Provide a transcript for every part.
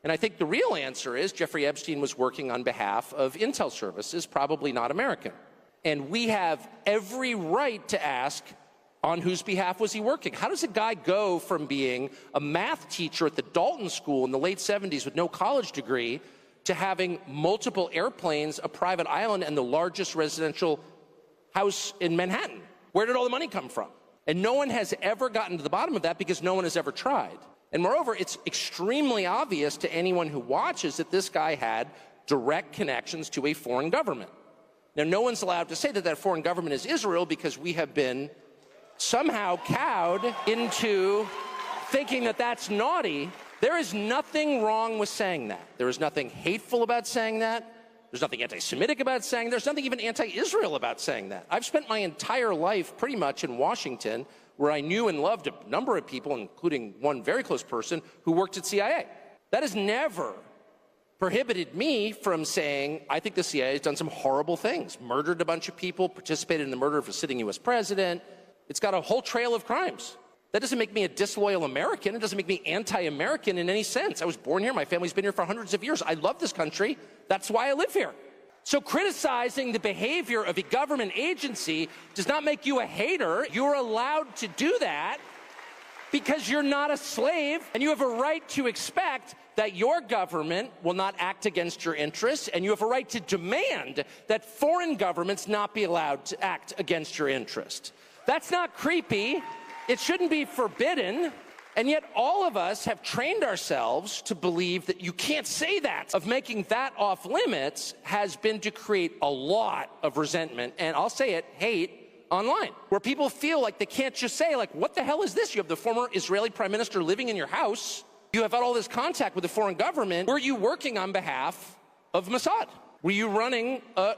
And I think the real answer is Jeffrey Epstein was working on behalf of intel services, probably not American. And we have every right to ask, on whose behalf was he working? How does a guy go from being a math teacher at the Dalton School in the late 70s with no college degree to having multiple airplanes, a private island, and the largest residential house in Manhattan? Where did all the money come from? And no one has ever gotten to the bottom of that because no one has ever tried. And moreover, it's extremely obvious to anyone who watches that this guy had direct connections to a foreign government. Now, no one's allowed to say that that foreign government is Israel because we have been somehow cowed into thinking that that's naughty. There is nothing wrong with saying that. There is nothing hateful about saying that. There's nothing anti-Semitic about saying that. There's nothing even anti-Israel about saying that. I've spent my entire life pretty much in Washington, where I knew and loved a number of people, including one very close person who worked at CIA. That has never prohibited me from saying, I think the CIA has done some horrible things, murdered a bunch of people, participated in the murder of a sitting U.S. president. It's got a whole trail of crimes. That doesn't make me a disloyal American. It doesn't make me anti-American in any sense. I was born here. My family's been here for hundreds of years. I love this country. That's why I live here. So criticizing the behavior of a government agency does not make you a hater. You're allowed to do that because you're not a slave, and you have a right to expect that your government will not act against your interests, and you have a right to demand that foreign governments not be allowed to act against your interests. That's not creepy. It shouldn't be forbidden. And yet all of us have trained ourselves to believe that you can't say that. Of making that off limits has been to create a lot of resentment, and I'll say it, hate online, where people feel like they can't just say, like, what the hell is this? You have the former Israeli prime minister living in your house. You have had all this contact with the foreign government. Were you working on behalf of Mossad? Were you running a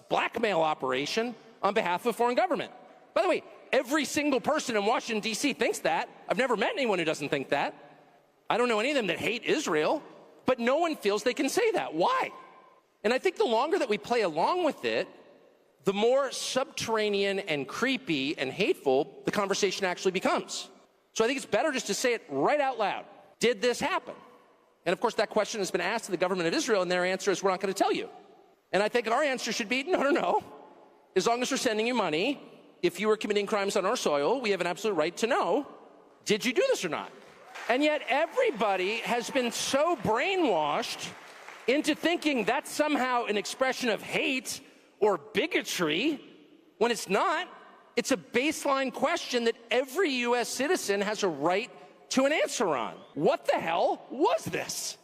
blackmail operation on behalf of a foreign government? By the way, every single person in Washington, D.C. thinks that. I've never met anyone who doesn't think that. I don't know any of them that hate Israel, but no one feels they can say that. Why? And I think the longer that we play along with it, the more subterranean and creepy and hateful the conversation actually becomes. So I think it's better just to say it right out loud. Did this happen? And of course, that question has been asked to the government of Israel, and their answer is, we're not going to tell you. And I think our answer should be, no. As long as we're sending you money, if you were committing crimes on our soil, we have an absolute right to know, did you do this or not? And yet everybody has been so brainwashed into thinking that's somehow an expression of hate or bigotry, when it's not. It's a baseline question that every U.S. citizen has a right to an answer on. What the hell was this?